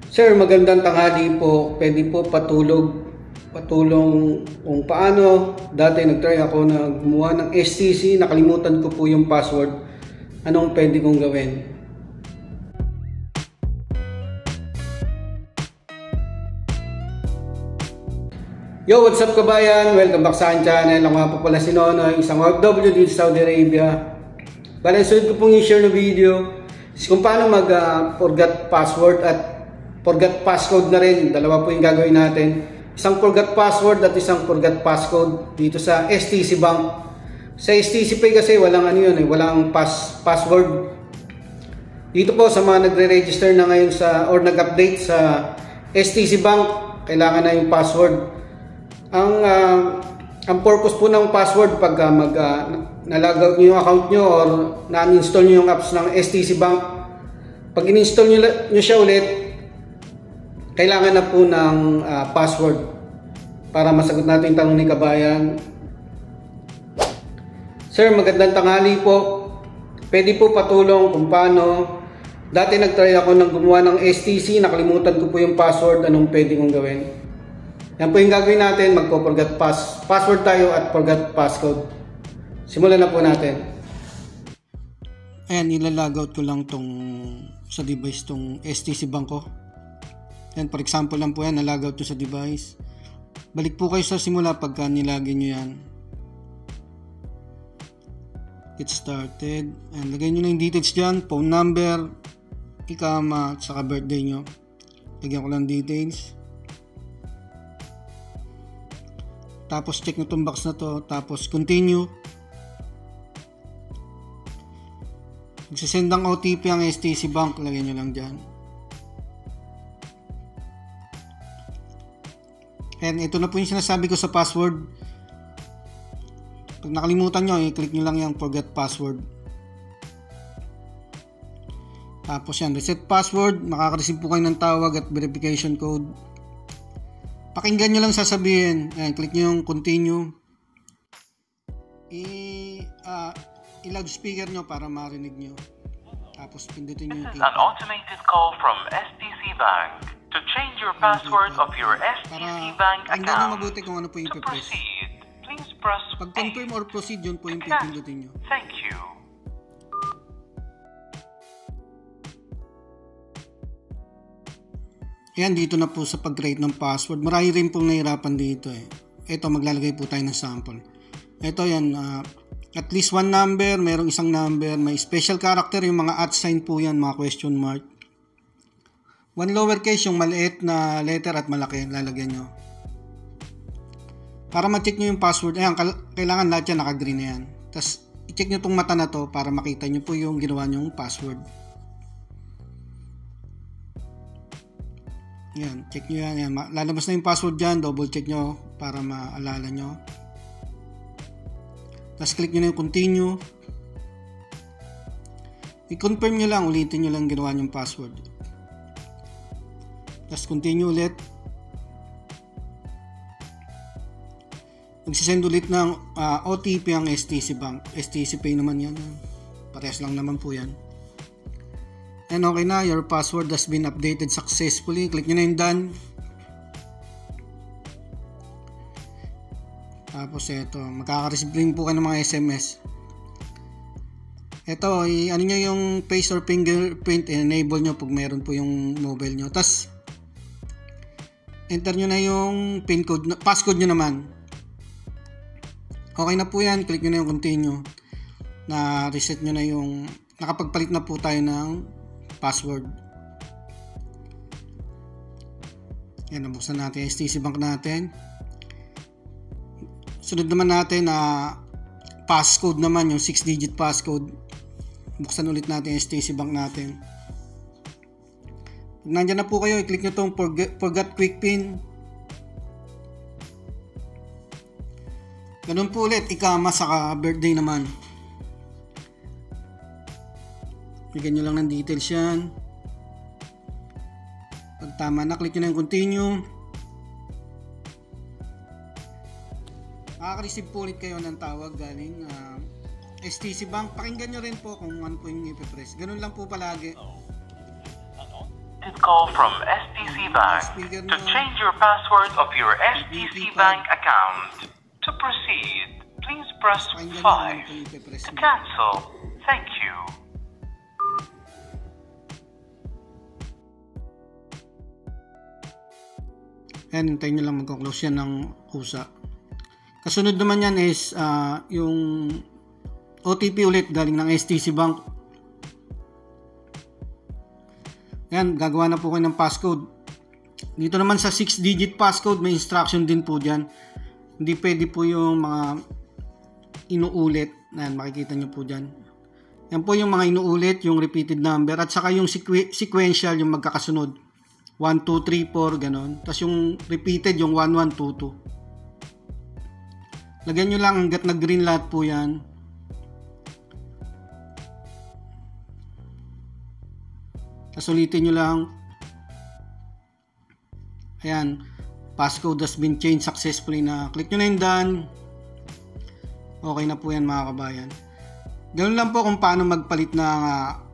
Sir, magandang tanghali po. Pwede po patulong kung paano. Dati nagtry ako na gumawa ng STC, nakalimutan ko po yung password. Anong pwede kong gawin? Yo, what's up kabayan? Welcome back sa aking channel. Ako nga po pala si Nonoy, isang OFW dito sa Saudi Arabia. Bale, sunod ko pong i-share na video is kung paano mag-forgot password at forgot passcode na rin. Dalawa po yung gagawin natin. Isang forgot password at isang forgot passcode dito sa STC Bank. Sa STC Pay kasi walang walang password. Dito po sa mga nagre-register na ngayon or nag-update sa STC Bank, kailangan na yung password. Ang purpose po ng password pag nalogout niyo yung account nyo or na-uninstall niyo yung apps ng STC Bank, pag in-install niyo siya ulit, kailangan na po ng password para masagot natin yung tanong ni kabayan. Sir, magandang tanghali po. Pwede po patulong kung paano. Dati nagtry ako ng gumawa ng STC, nakalimutan ko po yung password. Anong pwede kong gawin? Yan po yung gagawin natin, magpo-forgot password tayo at forgot passcode. Simulan na po natin. Ayan, ilalogout ko lang sa device tong STC Bank ko. Yan, for example lang po yan, nalogout to sa device. Balik po kayo sa simula pagka nilagay nyo yan. Get started. Ayan, lagay nyo na yung details dyan, phone number, ikama, at saka birthday nyo. Lagyan ko lang details. Tapos check nyo itong box na to. Tapos continue. Magsisend ng OTP ang STC Bank. Lagay nyo lang dyan. And ito na po yung sinasabi ko sa password. Pag nakalimutan nyo, i-click nyo lang yung forget password. Tapos yan, reset password. Makaka-receive po kayo ng tawag at verification code. Pakinggan nyo lang sasabihin. Ayan, click nyo yung continue. I-loudspeaker nyo para marinig nyo. Tapos pindutin nyo yung This is an automated call from STC Bank to change your password of your STC Bank account. Pakinggan nyo mabuti kung ano po yung to pipress. proceed, please press Pag confirm or proceed, yun po yung Yes. pipindutin nyo. Thank you. Ayan, dito na po sa pag-create ng password. Marami rin pong nahirapan dito eh. Ito, maglalagay po tayo ng sample. Ito yan, at least one number, mayroong isang number, may special character, yung mga @ sign po yan, mga question mark. One lowercase, yung maliit na letter at malaki, lalagyan nyo. Para ma-check nyo yung password, ayan, kailangan lahat yan naka-green na yan. Tapos, i-check nyo itong mata na to para makita nyo po yung ginawa nyong password. Yan, check nyo yan. Yan. Lalabas na yung password dyan. Double check nyo para maalala nyo. Tapos click nyo na yung continue. I-confirm nyo lang. Ulitin nyo lang ginawa nyong password. Tapos continue ulit. Magsisend ulit ng OTP ang STC Bank. STC Pay naman yan. Parehas lang naman po yan. And okay na, your password has been updated successfully. Click nyo na yung done. Tapos ito, magkaka-receive rin po kayo ng mga SMS. Ito, ano nyo yung face or fingerprint, enable nyo pag meron po yung mobile nyo. Tapos, enter nyo na yung pin code, passcode nyo naman. Okay na po yan, click nyo na yung continue. Na reset nyo na yung, nakapagpalit na po tayo ng password. Yan, nabuksan natin yung STC Bank natin. Sunod naman natin na passcode naman, yung 6-digit passcode. Buksan ulit natin yung STC Bank natin. Pag nandyan na po kayo, i-click nyo itong forgot quick pin. Ganun po ulit, ikama saka birthday naman. Bigyan nyo lang ng details yan. Pag tama na, click nyo na yung continue. Makaka-receive po ulit kayo ng tawag galing STC Bank. Pakinggan nyo rin po kung ano po yung ipipress. Ganun lang po palagi. Did call from STC Bank. To change your password of your STC Bank account. To proceed, please press 5. To cancel, thank you. Ayan, hintayin nyo lang magko-close yan ng kusa. Kasunod naman yan is yung OTP ulit galing ng STC Bank. Ayan, gagawa na po kayo ng passcode. Dito naman sa 6-digit passcode, may instruction din po dyan. Hindi pwede po yung mga inuulit. Ayan, makikita nyo po dyan. Yan po yung mga inuulit, yung repeated number. At saka yung sequential, yung magkakasunod. 1, 2, 3, 4, ganon. Tapos yung repeated, yung 1, 1, 2, 2. Lagyan nyo lang hanggat nag-green lahat po yan. Tapos ulitin nyo lang. Ayan. Passcode has been changed successfully na. Click nyo na yung done. Okay na po yan mga kabayan. Ganun lang po kung paano magpalit ng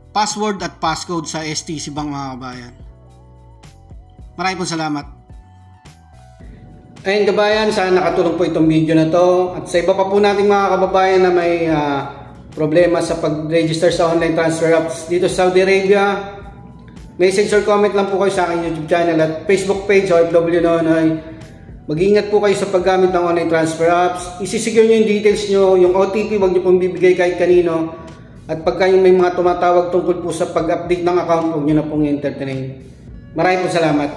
password at passcode sa STC Bank mga kabayan. Maraming po salamat. Ayun kabayan, sana nakatulong po itong video na to. At sa iba pa po nating mga kababayan na may problema sa pag-register sa online transfer apps dito sa Saudi Arabia, message or comment lang po kayo sa aking YouTube channel at Facebook page OFW Nonoy. Mag-iingat po kayo sa paggamit ng online transfer apps. Isisecure nyo yung details nyo, yung OTP wag nyo pong bibigay kahit kanino. At pagka yung may mga tumatawag tungkol po sa pag-update ng account, huwag nyo na pong entertain. Maraming po salamat.